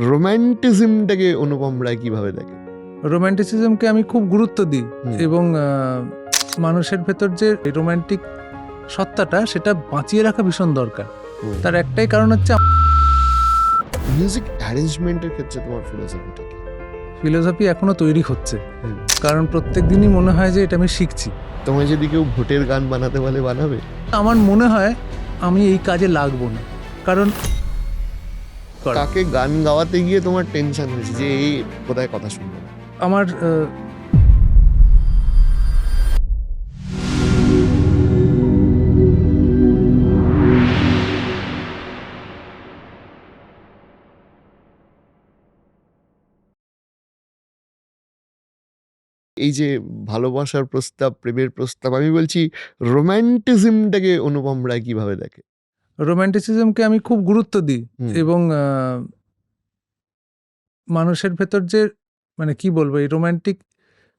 রোম্যান্টিজমটাকে অনুপম রায় কিভাবে দেখে? রোম্যান্টিসিজমকে আমি খুব গুরুত্ব দিই এবং মানুষের ভেতর যে রোম্যান্টিক সত্তাটা সেটা বাঁচিয়ে রাখা ভীষণ দরকার। তার একটাই কারণ হচ্ছে মিউজিক অ্যারেঞ্জমেন্টের ক্ষেত্রে তোমার ফিলোসফিটা কি? ফিলোসফি এখনো তৈরি হচ্ছে, কারণ প্রত্যেক দিনই মনে হয় যে এটা আমি শিখছি। তোমায় যদি কেউ ভোটের গান বানাতে বলে বানাবে? আমার মনে হয় আমি এই কাজে লাগবো না, কারণ কাকে গান গাওয়াতে গিয়ে তোমার টেনশন হয়েছে যে এই কোথায় কথা শুনবে না? আমার এই যে ভালোবাসার প্রস্তাব, প্রেমের প্রস্তাব, আমি বলছি রোম্যান্টিজমটাকে অনুপম রায় কিভাবে দেখে? রোম্যান্টিসিজমকে আমি খুব গুরুত্ব দিই এবং মানুষের ভেতর যে কি বলবো এই রোম্যান্টিক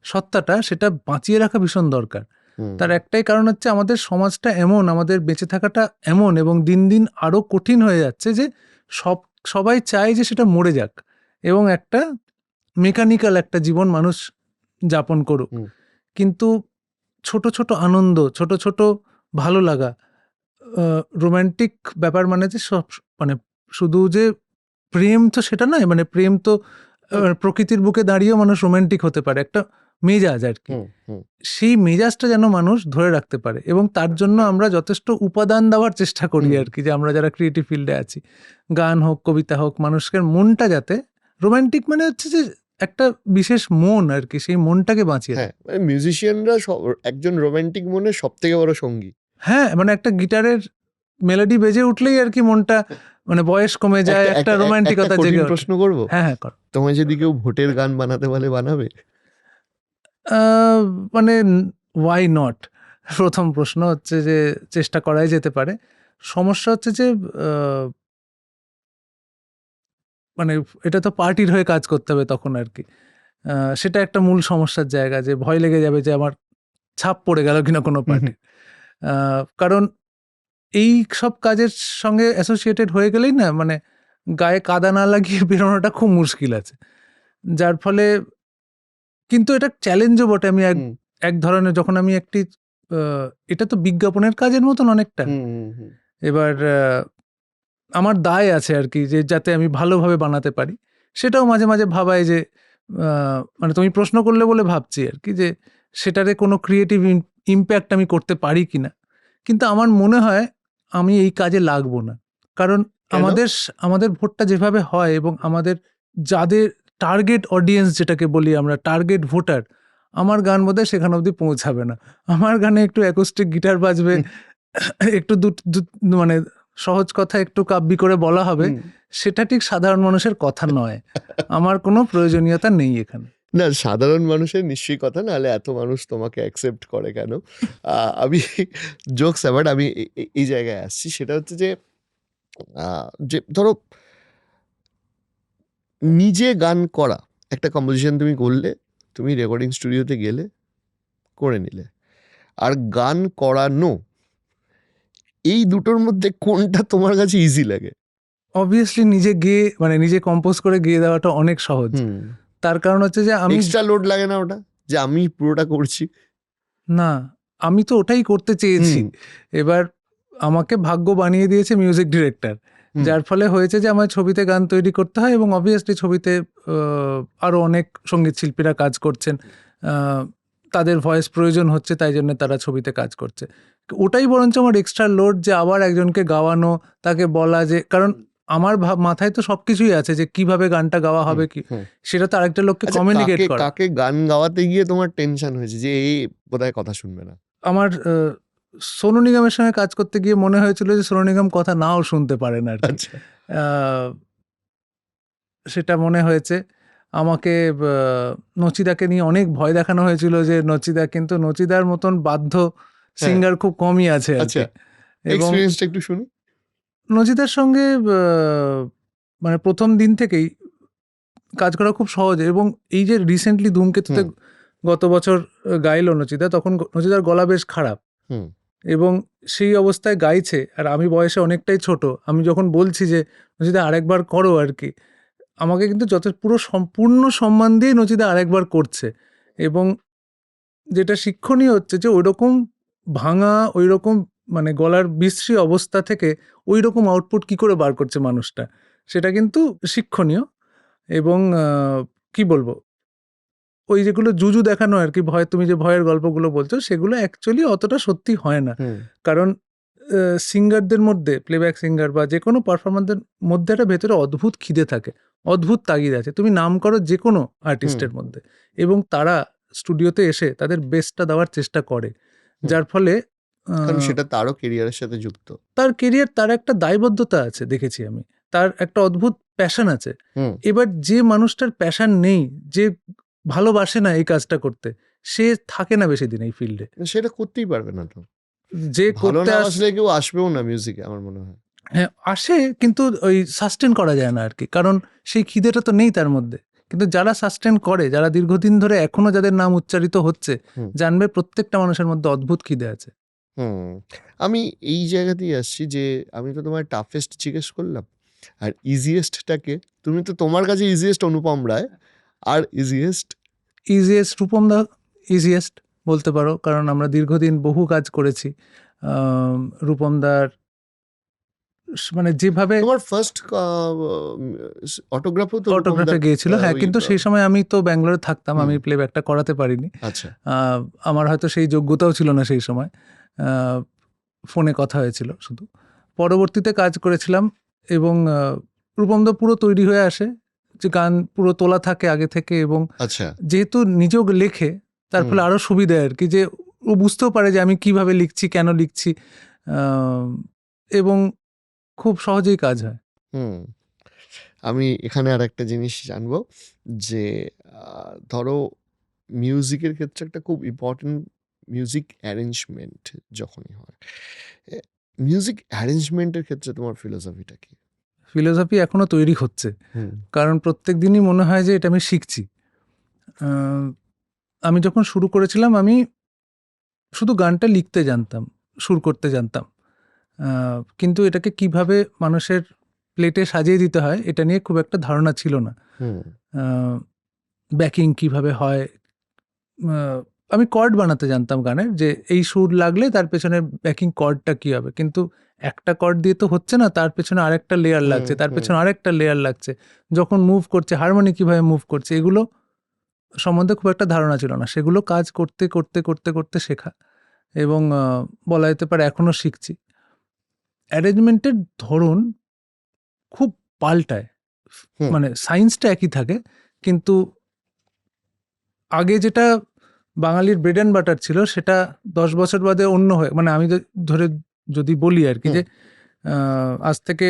সত্তাটা সেটা বাঁচিয়ে রাখা ভীষণ দরকার। তার একটাই কারণ হচ্ছে আমাদের সমাজটা এমন, আমাদের বেঁচে থাকাটা এমন এবং দিন দিন আরো কঠিন হয়ে যাচ্ছে যে সবাই চায় যে সেটা মরে যাক এবং একটা মেকানিক্যাল একটা জীবন মানুষ যাপন করুক। কিন্তু ছোট ছোট আনন্দ, ছোট ছোট ভালো লাগা, রোম্যান্টিক ব্যাপার মানে যে সব শুধু যে প্রেম তো সেটা নয়, প্রেম তো প্রকৃতির বুকে দাঁড়িয়েও মানুষ রোম্যান্টিক হতে পারে, একটা মেজাজ আর কি। সেই মেজাজটা যেন মানুষ ধরে রাখতে পারে এবং তার জন্য আমরা যথেষ্ট উপাদান দেওয়ার চেষ্টা করি আর কি, যে আমরা যারা ক্রিয়েটিভ ফিল্ডে আছি, গান হোক, কবিতা হোক, মানুষের মনটা যাতে রোম্যান্টিক হচ্ছে যে একটা বিশেষ মন আর কি, সেই মনটাকে বাঁচিয়ে। হ্যাঁ, মিউজিশিয়ানরা একজন রোম্যান্টিক মনের সব থেকে বড় সঙ্গী। হ্যাঁ, একটা গিটারের মেলোডি বেজে উঠলেই আর কি মনটা বয়স কমে যায়, একটা রোম্যান্টিকতা জেগে ওঠে। প্রশ্ন করবো? হ্যাঁ, কর। তোমায় যদি কেউ ভোটের গান বানাতে বলে বানাবে? Why not? প্রথম প্রশ্ন হচ্ছে যে চেষ্টা করাই যেতে পারে। সমস্যা হচ্ছে যে এটা তো পার্টির হয়ে কাজ করতে হবে তখন আর কি। সেটা একটা মূল সমস্যার জায়গা, যে ভয় লেগে যাবে যে আমার ছাপ পড়ে গেল কিনা কোনো পার্টি। কারণ এই সব কাজের সঙ্গে অ্যাসোসিয়েটেড হয়ে গেলেই না গায়ে কাদা না লাগিয়ে বেরোনোটা খুব মুশকিল আছে, যার ফলে কিন্তু এটা চ্যালেঞ্জও বটে। আমি এক ধরনের, যখন আমি একটি এটা তো বিজ্ঞাপনের কাজের মতন অনেকটা, এবার আমার দায় আছে আর কি, যে যাতে আমি ভালোভাবে বানাতে পারি। সেটাও মাঝে মাঝে ভাবায় যে তুমি প্রশ্ন করলে বলে ভাবছি আর কি, যে সেটারে কোনো ক্রিয়েটিভ ইম্প্যাক্ট আমি করতে পারি কিনা। কিন্তু আমার মনে হয় আমি এই কাজে লাগবো না, কারণ আমাদের ভোটটা যেভাবে হয় এবং আমাদের যাদের টার্গেট অডিয়েন্স, যেটাকে বলি আমরা টার্গেট ভোটার, আমার গান বোধহয় সেখানে অবধি পৌঁছাবে না। আমার গানে একটু অ্যাকোস্টিক গিটার বাজবে, একটু সহজ কথা একটু কাব্যি করে বলা হবে, সেটা ঠিক সাধারণ মানুষের কথা নয়। আমার কোনো প্রয়োজনীয়তা নেই এখানে। না, সাধারণ মানুষের নিশ্চয়ই কথা, নাহলে এত মানুষ তোমাকে অ্যাকসেপ্ট করে কেন? আমি জোকস অ্যাবাউট, আমি এই জায়গায় আসছি। সেটা হচ্ছে যে ধরো নিজে গান করা, একটা কম্পোজিশন তুমি করলে, তুমি রেকর্ডিং স্টুডিওতে গেলে, করে নিলে, আর গান করানো, এই দুটোর মধ্যে কোনটা তোমার কাছে ইজি লাগে? অবভিয়াসলি নিজে গেয়ে নিজে কম্পোজ করে গেয়ে দেওয়াটা অনেক সহজ। তার কারণ হচ্ছে যে আমি এক্সট্রা লোড লাগে না ওটা, যে আমি পুরোটা করছি? না, আমি তো ওটাই করতে চেয়েছি। এবার আমাকে ভাগ্য বানিয়ে দিয়েছে মিউজিক ডিরেক্টর, যার ফলে হয়েছে যে আমার ছবিতে গান তৈরি করতে হয় এবং অবভিয়াসলি ছবিতে আরো অনেক সঙ্গীত শিল্পীরা কাজ করছেন, তাদের ভয়েস প্রয়োজন হচ্ছে, তাই জন্য তারা ছবিতে কাজ করছে। ওটাই বরঞ্চ আমার এক্সট্রা লোড, যে আবার একজনকে গাওয়ানো, তাকে বলা যে, কারণ আমার মাথায় তো সবকিছুই আছে যে কিভাবে গানটা গাওয়া হবে, কি সেটা তো আরেকটা লোককে কমিউনিকেট করা। কাকে গান গাওয়াতে গিয়ে তোমার টেনশন হয়েছে যে এই বোধহয় কথা শুনবে না? আমার সোনু নিগমের সঙ্গে কাজ করতে গিয়ে মনে হয়েছিল যে সোনু নিগম কথা নাও শুনতে পারেন আর কি। সেটা মনে হয়েছে। আমাকে নচিদাকে নিয়ে অনেক ভয় দেখানো হয়েছিল, যে নচিদা, কিন্তু নচিদার মতন বাধ্য সিঙ্গার খুব কমই আছে আর কি। এবং একটু শুনি। নচিদার সঙ্গে প্রথম দিন থেকেই কাজ করা খুব সহজ, এবং এই যে রিসেন্টলি ধূমকেতুতে গত বছর গাইলো নচিদা, তখন নচিদার গলা বেশ খারাপ এবং সেই অবস্থায় গাইছে, আর আমি বয়সে অনেকটাই ছোট। আমি যখন বলছি যে নচিদা আরেকবার করো আর কি, আমাকে কিন্তু পুরো সম্পূর্ণ সম্মান দিয়ে নচিদা আরেকবার করছে। এবং যেটা শিক্ষণীয় হচ্ছে যে ওইরকম ভাঙা, ওইরকম মানে গলার বিশ্রী অবস্থা থেকে ওইরকম আউটপুট কি করে বার করছে মানুষটা, সেটা কিন্তু শিক্ষণীয়। এবং কি বলবো, ওই যেগুলো জুজু দেখানো আর কি, ভয়, তুমি যে ভয়ের গল্পগুলো বলছো সেগুলো অ্যাকচুয়ালি অতটা সত্যি হয় না। কারণ সিঙ্গারদের মধ্যে, প্লেব্যাক সিঙ্গার বা যে কোনো পারফরমারদের মধ্যে একটা ভেতরে অদ্ভুত খিদে থাকে, অদ্ভুত তাগিদ আছে। তুমি নাম করো যে কোনো আর্টিস্টের মধ্যে, এবং তারা স্টুডিওতে এসে তাদের বেস্টটা দেওয়ার চেষ্টা করে, যার ফলে কারণ সেটা তারও কেরিয়ারের সাথে যুক্ত। তার কেরিয়ার, তার একটা দায়বদ্ধতা আছে, দেখেছি আমি, তার একটা অদ্ভুত প্যাশন আছে। এবার যে মানুষটার প্যাশন নেই, যে ভালোবাসে না এই কাজটা করতে, সে থাকে না বেশি দিন এই ফিল্ডে। সেটা করতেই পারবে না তো, যে ভালো করতে না আসলে কেউ আসবেও না মিউজিকে, আমার মনে হয়। হ্যাঁ, আসে, কিন্তু ওই সাস্টেন করা যায় না আর কি, কারণ সেই খিদেটা তো নেই তার মধ্যে। কিন্তু যারা সাস্টেন করে, যারা দীর্ঘদিন ধরে এখনো যাদের নাম উচ্চারিত হচ্ছে, জানবে প্রত্যেকটা মানুষের মধ্যে অদ্ভুত খিদে আছে। আমি এই জায়গাতেই আসছি যে আমি তো তোমার টাফেস্ট জিজ্ঞেস করলাম, আর ইজিয়েস্টটাকে, তুমি তো, তোমার কাছে ইজিয়েস্ট অনুপম রায়, আর ইজিয়েস্ট রূপম দা ইজিয়েস্ট বলতে পারো, কারণ আমরা দীর্ঘদিন বহু কাজ করেছি। রূপম দার মানে যেভাবে তোমার ফার্স্ট অটোগ্রাফও তো অটোগ্রাফে গিয়েছিল, হ্যাঁ, কিন্তু সেই সময় আমি তো ব্যাঙ্গালোরে থাকতাম, আমি প্লেব্যাকটা করাতে পারিনি। আচ্ছা, আমার হয়তো সেই যোগ্যতাও ছিল না সেই সময়, ফোনে কথা হয়েছিল শুধু। পরবর্তীতে কাজ করেছিলাম, এবং রূপমদা পুরো তৈরি হয়ে আসে, যে গান পুরো তোলা থাকে আগে থেকে, এবং আচ্ছা, যেহেতু নিজেও লেখে, তার ফলে আরো সুবিধা আর কি, যে ও বুঝতেও পারে যে আমি কিভাবে লিখছি, কেন লিখছি, এবং খুব সহজেই কাজ হয়। আমি এখানে আর একটা জিনিস জানবো, যে ধরো মিউজিকের ক্ষেত্রে একটা খুব ইম্পর্টেন্ট মিউজিক অ্যারেঞ্জমেন্ট যখনই হয়, মিউজিক অ্যারেঞ্জমেন্টের ক্ষেত্রে তোমার ফিলোসফিটা কি? ফিলোসফি এখনো তৈরি হচ্ছে, কারণ প্রত্যেক দিনই মনে হয় যে এটা আমি শিখছি। আমি যখন শুরু করেছিলাম, আমি শুধু গানটা লিখতে জানতাম, সুর করতে জানতাম, কিন্তু এটাকে কিভাবে মানুষের প্লেটে সাজিয়ে দিতে হয় এটা নিয়ে খুব একটা ধারণা ছিল না। ব্যাকিং কিভাবে হয়, আমি কর্ড বানাতে জানতাম গানের, যে এই সুর লাগলে তার পেছনে ব্যাকিং কর্ডটা কি হবে, কিন্তু একটা কর্ড দিয়ে তো হচ্ছে না, তার পেছনে আরেকটা লেয়ার লাগছে, তার পেছনে আরেকটা লেয়ার লাগছে, যখন মুভ করছে হারমোনি কিভাবে মুভ করছে, এগুলো সম্বন্ধে খুব একটা ধারণা ছিল না। সেগুলো কাজ করতে করতে করতে করতে শেখা, এবং বলা যেতে পারে এখনো শিখছি। অ্যারেঞ্জমেন্টের ধরন খুব পাল্টায়, মানে সায়েন্সটা একই থাকে, কিন্তু আগে যেটা বাঙালির ব্রেড অ্যান্ড বাটার ছিল, সেটা 10 বছর বাদে অন্য হয়ে, মানে আমি ধরে যদি বলি আর কি, যে আজ থেকে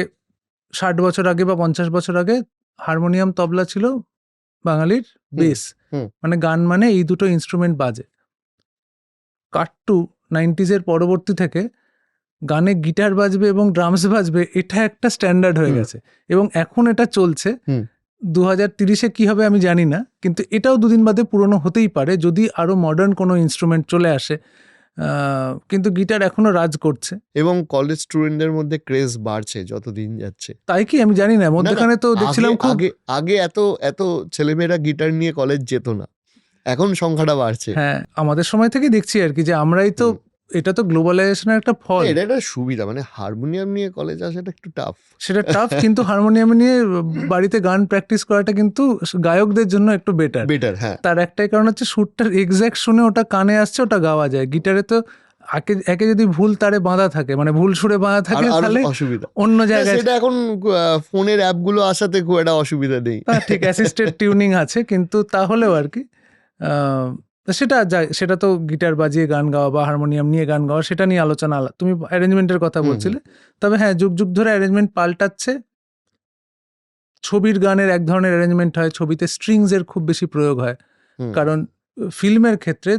60 বছর আগে বা 50 বছর আগে হারমোনিয়াম, তবলা ছিল বাঙালির বেস, মানে গান মানে এই দুটো ইনস্ট্রুমেন্ট বাজে। কাট টু 90s পরবর্তী থেকে গানে গিটার বাজবে এবং ড্রামস বাজবে, এটা একটা স্ট্যান্ডার্ড হয়ে গেছে, এবং এখন এটা চলছে। 2030 কি হবে আমি জানি না, কিন্তু এটাও দুদিন বাদে পুরনো হতেই পারে যদি আরো মডার্ন কোনো ইনস্ট্রুমেন্ট চলে আসে, কিন্তু গিটার এখনো রাজ করছে, এবং কলেজ স্টুডেন্টদের মধ্যে ক্রেজ বাড়ছে যত দিন যাচ্ছে। তাই কি আমি জানি না, মধ্যখানে তো দেখছিলাম খুব, আগে এত ছেলেমেয়েরা গিটার নিয়ে কলেজ যেত না, এখন সংখ্যাটা বাড়ছে। হ্যাঁ, আমাদের সময় থেকে দেখছি আর কি, যে আমরাই তো, এটা তো গ্লোবালাইজেশনের একটা ফল। এটা একটা সুবিধা, মানে হারমোনিয়াম নিয়ে কলেজ আসাটা একটু টাফ, সেটা টাফ, কিন্তু হারমোনিয়াম নিয়ে বাড়িতে গান প্র্যাকটিস করাটা কিন্তু গায়কদের জন্য একটু বেটার। হ্যাঁ, তার একটাই কারণ হচ্ছে সুরটার এক্স্যাক্ট শুনে ওটা কানে আসছে, ওটা গাওয়া যায়। গিটারে তো একে যদি ভুল তারে বাঁধা থাকে, মানে ভুল সুরে বাঁধা থাকে, তাহলে অসুবিধা অন্য জায়গায়। সেটা এখন ফোনের অ্যাপগুলো আসাতে খুব একটা অসুবিধা নেই, ঠিক অ্যাসিস্টেড টিউনিং আছে, কিন্তু তাহলেও আর কি সেটা তো গিটার বাজিয়ে গান গাওয়া বা হারমোনিয়াম নিয়ে গান গাওয়া, সেটা নিয়ে আলোচনা আলাদা। তুমি অ্যারেঞ্জমেন্টের কথা বলছিলে, তবে হ্যাঁ, যুগ যুগ ধরে অ্যারেঞ্জমেন্ট পাল্টাচ্ছে। ছবির গানের এক ধরনের অ্যারেঞ্জমেন্ট হয়, ছবিতে স্ট্রিংস এর খুব বেশি প্রয়োগ হয়, কারণ ফিল্মের ক্ষেত্রে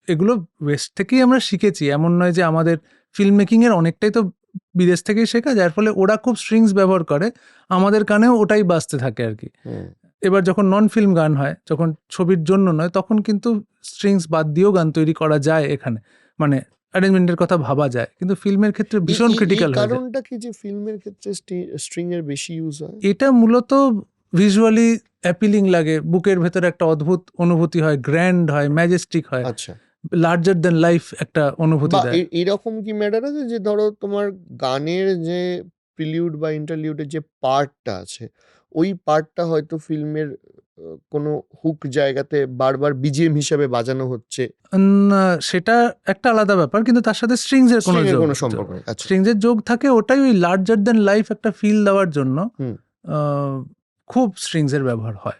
এগুলো ওয়েস্ট থেকেই আমরা শিখেছি, এমন নয় যে আমাদের ফিল্ম মেকিং এর অনেকটাই তো বিদেশ থেকেই শেখা, যার ফলে ওরা খুব স্ট্রিংস ব্যবহার করে, আমাদের কানেও ওটাই বাজতে থাকে আর কি। এবার যখন নন ফিল্ম গান হয়, যখন ছবির জন্য নয়, তখন কিন্তু স্ট্রিংস বাদ দিয়েও গান তৈরি করা যায় এখানে, মানে অ্যারেঞ্জমেন্টের কথা ভাবা যায়, কিন্তু ফিল্মের ক্ষেত্রে ভীষণ ক্রিটিক্যাল হয়। কারণটা কি যে ফিল্মের ক্ষেত্রে স্ট্রিং এর বেশি ইউজ হয়? এটা মূলত ভিজুয়ালি অ্যাপিলিং লাগে, বুকের ভেতরে একটা অদ্ভুত অনুভূতি হয়, গ্র্যান্ড হয়, ম্যাজেস্টিক হয়, আচ্ছা, লার্জার দেন লাইফ একটা অনুভূতি বা দেয়। এরকম কি ম্যাটার আছে যে ধরো তোমার গানের যে প্রিলিউড বা ইন্টারলিউডের যে পার্টটা আছে, ওই পার্টটা হয়তো ফিল্মের কোনো হুক জায়গাতে বারবার বিজিএম হিসাবে বাজানো হচ্ছে, সেটা একটা আলাদা ব্যাপার, কিন্তু তার সাথে স্ট্রিংস এর কোনো string এর যোগ, কোনো সম্পর্ক নেই। আচ্ছা, স্ট্রিংস এর যোগ থাকে, ওটাই ওই লার্জার দেন লাইফ একটা ফিল দেওয়ার জন্য হুম। খুব স্ট্রিংস এর ব্যবহার হয়।